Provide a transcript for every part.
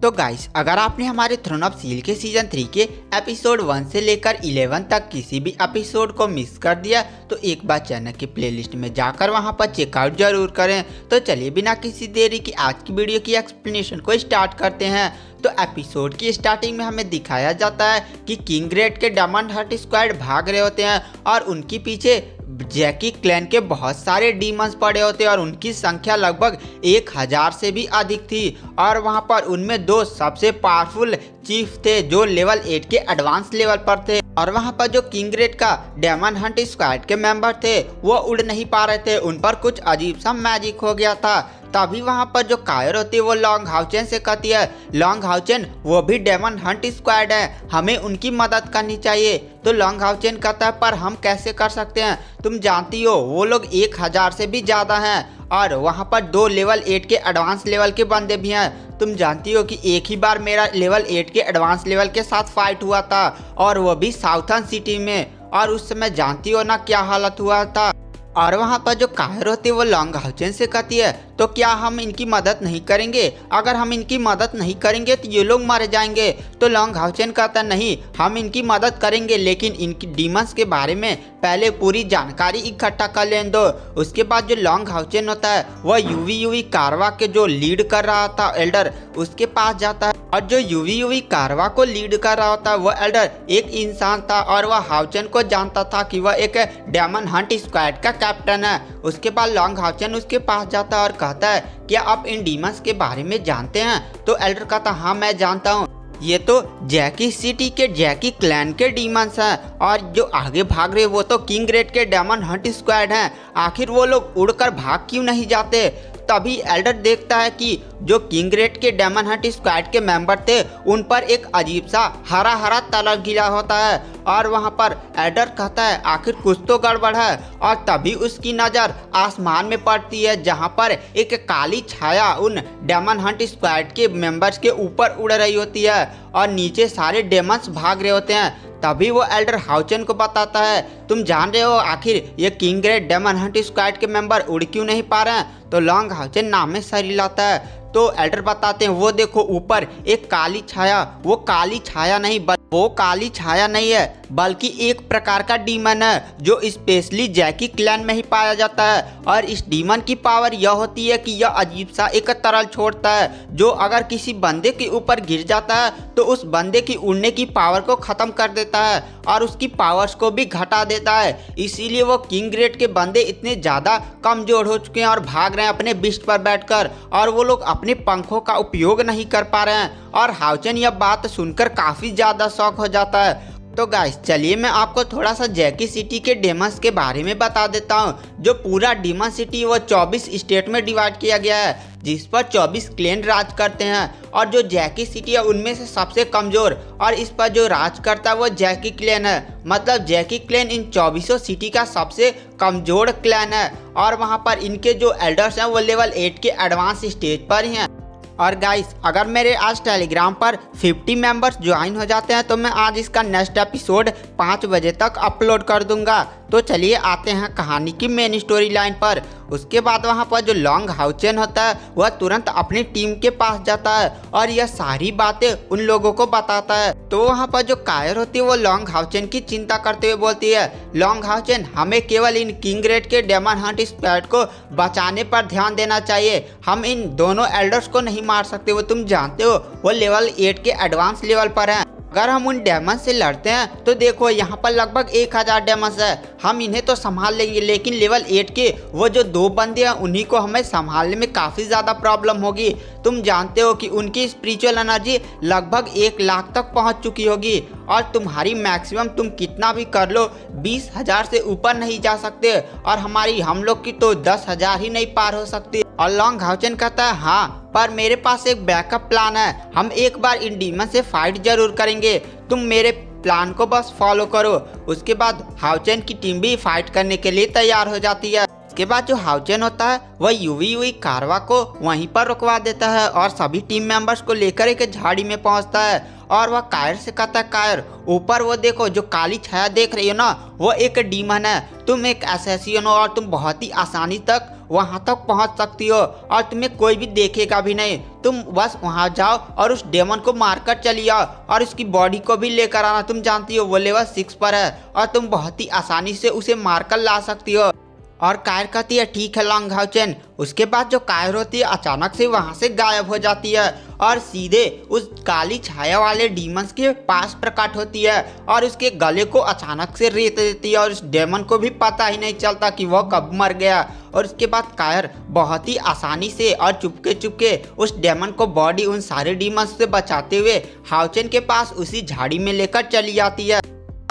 तो गाइस, अगर आपने हमारे थ्रोन ऑफ स्टील के सीजन 3 के एपिसोड 1 से लेकर 11 तक किसी भी एपिसोड को मिस कर दिया तो एक बार चैनल की प्लेलिस्ट में जाकर वहां पर चेकआउट जरूर करें। तो चलिए बिना किसी देरी की आज की वीडियो की एक्सप्लेनेशन को स्टार्ट करते हैं। तो एपिसोड की स्टार्टिंग में हमें दिखाया जाता है कि किंग रेड के डायमंड हंट स्क्वाड भाग रहे होते हैं और उनके पीछे जैकी क्लैन के बहुत सारे डीमंस पड़े होते और उनकी संख्या लगभग 1000 से भी अधिक थी। और वहां पर उनमें दो सबसे पावरफुल चीफ थे जो लेवल 8 के एडवांस लेवल पर थे। और वहां पर जो किंग रेड का डायमंड हंट स्क्वाड के मेंबर थे वो उड़ नहीं पा रहे थे, उन पर कुछ अजीब सा मैजिक हो गया था। तभी वहां पर जो कायर होती है वो लॉन्ग हाउचेन से कहती है, लॉन्ग हाउचेन वो भी डायमंड हंट स्क्वाड है, हमें उनकी मदद करनी चाहिए। तो लॉन्ग हाउचेन कहता है पर हम कैसे कर सकते हैं, तुम जानती हो वो लोग 1000 से भी ज़्यादा हैं और वहाँ पर 2 लेवल 8 के एडवांस लेवल के बंदे भी हैं। तुम जानती हो कि एक ही बार मेरा लेवल 8 के एडवांस लेवल के साथ फाइट हुआ था और वो भी साउथर्न सिटी में, और उस समय जानती हो ना क्या हालत हुआ था। और वहाँ पर जो कायर होती है वो लॉन्ग हाउचेन से कहती है, तो क्या हम इनकी मदद नहीं करेंगे, अगर हम इनकी मदद नहीं करेंगे तो ये लोग मर जाएंगे। तो लॉन्ग हाउचेन कहता नहीं, हम इनकी मदद करेंगे लेकिन इनकी डीमंस के बारे में पहले पूरी जानकारी इकट्ठा कर लें दो। उसके बाद जो लॉन्ग हाउचेन होता है वह यूवी कारवा के जो लीड कर रहा था एल्डर उसके पास जाता है। और जो यूवी कारवा को लीड कर रहा होता है वह एल्डर एक इंसान था और वह हाउचेन को जानता था कि वह एक डायमंड हंट स्क्वाड का कैप्टन है। उसके बाद लॉन्ग हाउचेन उसके पास जाता है और कहता है, क्या आप इन डीमंस के बारे में जानते हैं? तो एल्डर कहता, हाँ मैं जानता हूँ, ये तो जैकी सिटी के जैकी क्लैन के डीमंस हैं और जो आगे भाग रहे वो तो किंग रेड के डायमंड हंट स्क्वाड हैं। आखिर वो लोग उड़कर भाग क्यों नहीं जाते? तभी एल्डर देखता है कि जो किंग रेड के डायमंड हंट स्क्वाड के मेंबर थे उन पर एक अजीब सा हरा हरा तलर गिरा होता है। और वहां पर एल्डर कहता है आखिर कुछ तो गड़बड़ है। और तभी उसकी नज़र आसमान में पड़ती है जहां पर एक काली छाया उन डायमंड हंट स्क्वाड के मेंबर्स के ऊपर उड़ रही होती है और नीचे सारे डेमंस भाग रहे होते हैं। तभी वो एल्डर हाउचेन को बताता है, तुम जान रहे हो आखिर ये king red diamond Hunt squad के मेंबर उड़ क्यों नहीं पा रहे हैं? तो लॉन्ग हाउचेन नाम में सर हिलाता है। तो एल्डर बताते हैं, वो देखो ऊपर एक काली छाया, वो काली छाया नहीं वो काली छाया नहीं है बल्कि एक प्रकार का डीमन है जो स्पेशली जैकी क्लैन में ही पाया जाता है। और इस डीमन की पावर यह होती है कि यह अजीब सा एक तरल छोड़ता है जो अगर किसी बंदे के ऊपर गिर जाता है तो उस बंदे की उड़ने की पावर को ख़त्म कर देता है और उसकी पावर्स को भी घटा देता है। इसीलिए वो किंग रेड के बंदे इतने ज़्यादा कमज़ोर हो चुके हैं और भाग रहे हैं अपने बिस्ट पर बैठकर, और वो लोग अपने पंखों का उपयोग नहीं कर पा रहे हैं। और हाउचेन यह बात सुनकर काफ़ी ज़्यादा शॉक हो जाता है। तो गाइस चलिए मैं आपको थोड़ा सा जैकी सिटी के डेमंस के बारे में बता देता हूँ। जो पूरा डेमन सिटी वो 24 स्टेट में डिवाइड किया गया है जिस पर 24 क्लैन राज करते हैं। और जो जैकी सिटी है उनमें से सबसे कमज़ोर और इस पर जो राज करता है वो जैकी क्लैन है। मतलब जैकी क्लैन इन 24 सिटी का सबसे कमज़ोर क्लैन है और वहाँ पर इनके जो एल्डर्स हैं वो लेवल 8 के एडवांस स्टेज पर ही हैं। और गाइस अगर मेरे आज टेलीग्राम पर 50 मेंबर्स ज्वाइन हो जाते हैं तो मैं आज इसका नेक्स्ट एपिसोड 5 बजे तक अपलोड कर दूंगा। तो चलिए आते हैं कहानी की मेन स्टोरी लाइन पर। उसके बाद वहाँ पर जो लॉन्ग हाउचेन होता है वह तुरंत अपनी टीम के पास जाता है और यह सारी बातें उन लोगों को बताता है। तो वहाँ पर जो कायर होती है वो लॉन्ग हाउचेन की चिंता करते हुए बोलती है, लॉन्ग हाउचेन हमें केवल इन किंग रेड के डायमंड हंट स्क्वाड को बचाने पर ध्यान देना चाहिए, हम इन दोनों एल्डर्स को नहीं मार सकते, वो तुम जानते हो वो लेवल 8 के एडवांस लेवल पर हैं। अगर हम उन डेमंस से लड़ते हैं तो देखो यहाँ पर लगभग 1000 डेमंस है, हम इन्हें तो संभाल लेंगे लेकिन लेवल 8 के वो जो 2 बंदे हैं उन्हीं को हमें संभालने में काफ़ी ज़्यादा प्रॉब्लम होगी। तुम जानते हो कि उनकी स्पिरिचुअल एनर्जी लगभग 1 लाख तक पहुँच चुकी होगी और तुम्हारी मैक्सिमम तुम कितना भी कर लो 20,000 से ऊपर नहीं जा सकते और हमारी हम लोग की तो 10,000 ही नहीं पार हो सकती। और लॉन्ग हाउचेन कहता है, हाँ पर मेरे पास एक बैकअप प्लान है, हम एक बार इन डीमन से फाइट जरूर करेंगे, तुम मेरे प्लान को बस फॉलो करो। उसके बाद हाउचेन की टीम भी फाइट करने के लिए तैयार हो जाती है। इसके बाद जो हाउचेन होता है वह यूवी कारवा को वहीं पर रुकवा देता है और सभी टीम मेंबर्स को लेकर एक झाड़ी में पहुंचता है और वह कायर से कहता है, कायर ऊपर वो देखो जो काली छाया देख रही हो ना वो एक डीमन है, तुम एक असैसिन हो और तुम बहुत ही आसानी तक वहाँ तक पहुँच सकती हो और तुम्हें कोई भी देखेगा भी नहीं। तुम बस वहाँ जाओ और उस डेमन को मारकर चली आओ और उसकी बॉडी को भी लेकर आना। तुम जानती हो वो लेवल 6 पर है और तुम बहुत ही आसानी से उसे मारकर ला सकती हो। और कायर कहती है ठीक है लॉन्ग हाउचेन। उसके बाद जो कायर होती है अचानक से वहाँ से गायब हो जाती है और सीधे उस काली छाया वाले डीमंस के पास प्रकट होती है और उसके गले को अचानक से रेत देती है और उस डेमन को भी पता ही नहीं चलता कि वह कब मर गया। और उसके बाद कायर बहुत ही आसानी से और चुपके चुपके उस डेमन को बॉडी उन सारे डीमंस से बचाते हुए हाउचेन के पास उसी झाड़ी में लेकर चली जाती है।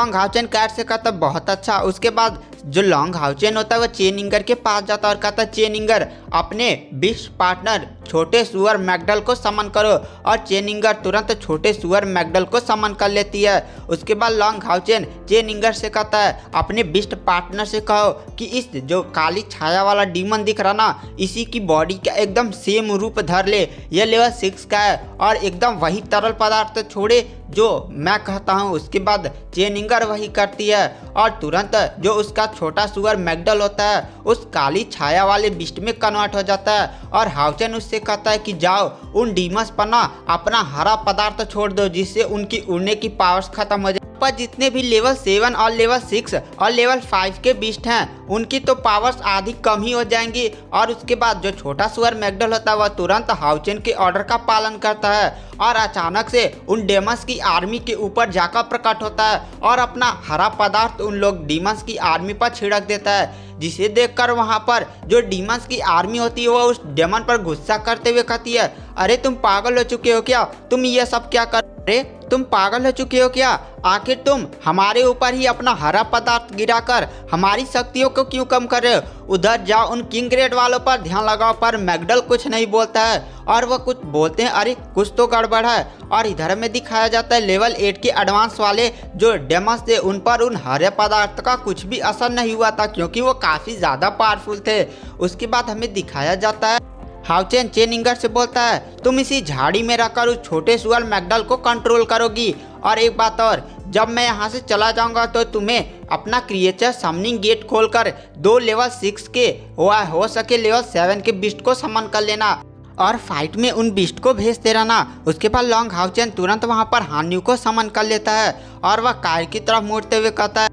लॉन्ग हाउचेन कायर से कहता बहुत अच्छा। उसके बाद जो लॉन्ग हाउचेन होता है वह चेनिंगर के पास जाता है और कहता चेनिंगर अपने बिस्ट पार्टनर छोटे सुअर मैकडल को समन करो। और चेनिंगर तुरंत छोटे सुअर मैकडल को समन कर लेती है। उसके बाद लॉन्ग हाउचेन चेनिंगर से कहता है अपने बिस्ट पार्टनर से कहो कि इस जो काली छाया वाला डीमन दिख रहा ना इसी की बॉडी का एकदम सेम रूप धर ले। यह लेवल 6 का है और एकदम वही तरल पदार्थ छोड़े जो मैं कहता हूँ। उसके बाद चेनिंगर वही करती है और तुरंत जो उसका छोटा सुअर मैकडल होता है उस काली छाया वाले बिस्ट में कन्वर्ट हो जाता है। और हाउचेन उससे कहता है कि जाओ उन डीमंस पर ना अपना हरा पदार्थ छोड़ दो जिससे उनकी उड़ने की पावर्स खत्म हो जाए। पर जितने भी लेवल 7 और लेवल 6 और लेवल 5 के बीस्ट हैं उनकी तो पावर्स आधी कम ही हो जाएंगी। और उसके बाद जो छोटा सुअर मैकडल होता है वह तुरंत हाउचेन के ऑर्डर का पालन करता है और अचानक से उन डेमंस की आर्मी के ऊपर जाकर प्रकट होता है और अपना हरा पदार्थ उन लोग डीमंस की आर्मी पर छिड़क देता है। जिसे देखकर वहां पर जो डीमंस की आर्मी होती है वो उस डेमन पर गुस्सा करते हुए कहती है अरे तुम पागल हो चुके हो क्या? तुम ये सब क्या कर रहे? तुम पागल हो चुके हो क्या? आखिर तुम हमारे ऊपर ही अपना हरा पदार्थ गिराकर हमारी शक्तियों को क्यों कम कर रहे हो? उधर जाओ उन किंग ग्रेड वालों पर ध्यान लगाओ। पर मैकडल कुछ नहीं बोलता है और वह कुछ बोलते हैं अरे कुछ तो गड़बड़ है। और इधर में दिखाया जाता है लेवल 8 के एडवांस वाले जो डेमंस थे उन पर उन हरे पदार्थ का कुछ भी असर नहीं हुआ था क्योंकि वो काफ़ी ज़्यादा पावरफुल थे। उसके बाद हमें दिखाया जाता है हाउचेन चेनिंगर से बोलता है तुम इसी झाड़ी में रखकर उस छोटे सुअर मैकडल को कंट्रोल करोगी। और एक बात और, जब मैं यहाँ से चला जाऊँगा तो तुम्हें अपना क्रिएचर समनिंग गेट खोलकर 2 लेवल 6 के हो सके लेवल 7 के बिस्ट को समन कर लेना और फाइट में उन बिस्ट को भेजते रहना। उसके बाद लॉन्ग हाउचेन तुरंत वहाँ पर हान्यू को समन कर लेता है और वह कायर की तरफ मुड़ते हुए कहता है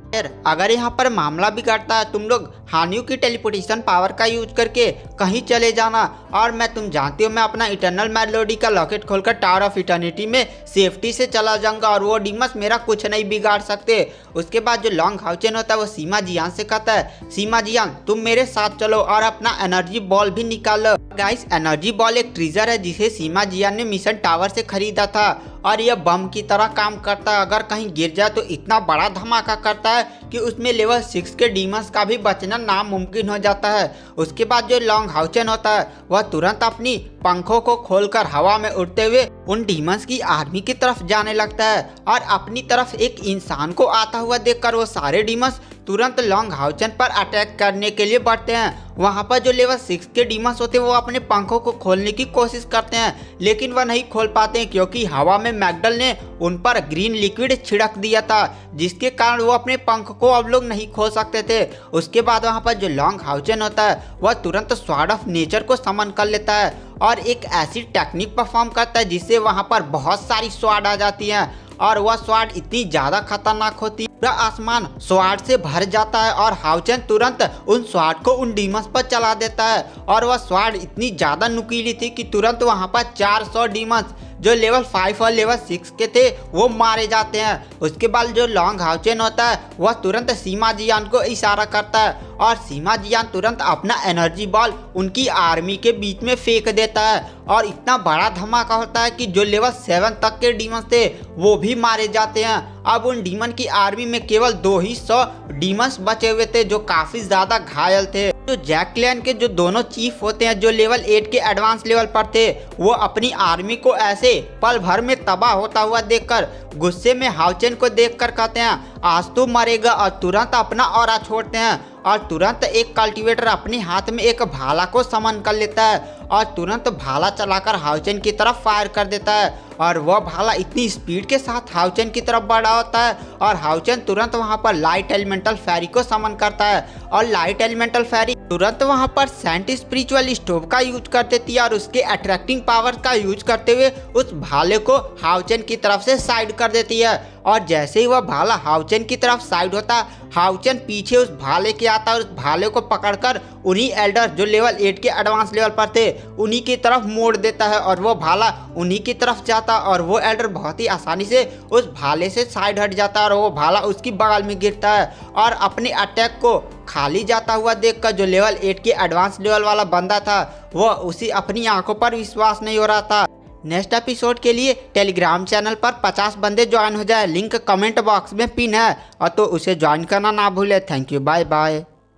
अगर यहाँ पर मामला बिगड़ता है तुम लोग हान्यू की टेलीपोर्टेशन पावर का यूज करके कहीं चले जाना। और मैं तुम जानती हो मैं अपना इटर्नल मेलोडी का लॉकेट खोलकर टावर ऑफ इटर्निटी में सेफ्टी से चला जाऊंगा और वो डीमंस मेरा कुछ नहीं बिगाड़ सकते। उसके बाद जो लॉन्ग हाउचेन होता है वो सीमा जियान से कहता है सीमा जियान तुम मेरे साथ चलो और अपना एनर्जी बॉल भी निकालो। गाइस एनर्जी बॉल एक ट्रीजर है जिसे सीमा जियान ने मिशन टावर से खरीदा था और यह बम की तरह काम करता है। अगर कहीं गिर जाए तो इतना बड़ा धमाका करता है कि उसमें लेवल 6 के डीमंस का भी बचना नामुमकिन हो जाता है। उसके बाद जो लॉन्ग हाउचेन होता है वह तुरंत अपनी पंखों को खोलकर हवा में उड़ते हुए उन डीमंस की आर्मी की तरफ जाने लगता है और अपनी तरफ एक इंसान को आता हुआ देखकर वो सारे डीमंस तुरंत लॉन्ग हाउचेन पर अटैक करने के लिए बढ़ते हैं। वहाँ पर जो लेवल 6 के डीमंस होते हैं वो अपने पंखों को खोलने की कोशिश करते हैं लेकिन वह नहीं खोल पाते हैं क्योंकि हवा में मैकडल ने उन पर ग्रीन लिक्विड छिड़क दिया था जिसके कारण वो अपने पंख को अब लोग नहीं खोल सकते थे। उसके बाद वहाँ पर जो लॉन्ग हाउचेन होता है वह तुरंत स्वॉर्ड ऑफ नेचर को समन कर लेता है और एक ऐसी टेक्निक परफॉर्म करता है जिससे वहाँ पर बहुत सारी स्वॉर्ड आ जाती हैं और वह स्वॉर्ड इतनी ज़्यादा खतरनाक होती है पूरा आसमान स्वॉर्ड से भर जाता है और हाउचेन तुरंत उन स्वॉर्ड को उन डीमंस पर चला देता है और वह स्वॉर्ड इतनी ज़्यादा नुकीली थी कि तुरंत वहाँ पर 400 डीमंस जो लेवल 5 और लेवल 6 के थे वो मारे जाते हैं। उसके बाद जो लॉन्ग हाउचेन होता है वह तुरंत सीमा जियान को इशारा करता है और सीमा जियान तुरंत अपना एनर्जी बॉल उनकी आर्मी के बीच में फेंक देता है और इतना बड़ा धमाका होता है कि जो लेवल 7 तक के डीमंस थे वो भी मारे जाते हैं। अब उन डीमन की आर्मी में केवल 200 डीमंस बचे हुए थे जो काफ़ी ज़्यादा घायल थे। जो जैक क्लैन के जो दोनों चीफ होते हैं जो लेवल 8 के एडवांस लेवल पर थे वो अपनी आर्मी को ऐसे पल भर में तबाह होता हुआ देखकर गुस्से में हाउचेन को देखकर कहते हैं आज तो मरेगा और तुरंत अपना ऑरा छोड़ते हैं और तुरंत एक कल्टीवेटर अपने हाथ में एक भाला को समन कर लेता है और तुरंत भाला चलाकर हाउचेन की तरफ फायर कर देता है और वह भाला इतनी स्पीड के साथ हाउचेन की तरफ बढ़ा होता है और हाउचेन तुरंत वहां पर लाइट एलिमेंटल फेरी को समन करता है और लाइट एलिमेंटल फेरी तुरंत वहां पर सेंट स्पिरिचुअल स्टोव का यूज कर देती है और उसके अट्रैक्टिंग पावर का यूज करते हुए उस भाले को हाउचेन की तरफ से साइड कर देती है। और जैसे ही वह भाला हाउचेन की तरफ साइड होता, हाउचेन पीछे उस भाले के आता और उस भाले को पकड़कर उन्हीं एल्डर जो लेवल 8 के एडवांस लेवल पर थे उन्हीं की तरफ मोड़ देता है और वो भाला उन्हीं की तरफ जाता और वो एल्डर बहुत ही आसानी से उस भाले से साइड हट जाता है और वो भाला उसकी बगल में गिरता है। और अपने अटैक को खाली जाता हुआ देखकर जो लेवल 8 के एडवांस लेवल वाला बंदा था वो उसी अपनी आंखों पर विश्वास नहीं हो रहा था। नेक्स्ट एपिसोड के लिए टेलीग्राम चैनल पर 50 बंदे ज्वाइन हो जाए, लिंक कमेंट बॉक्स में पिन है और तो उसे ज्वाइन करना ना भूले। Thank you, bye bye.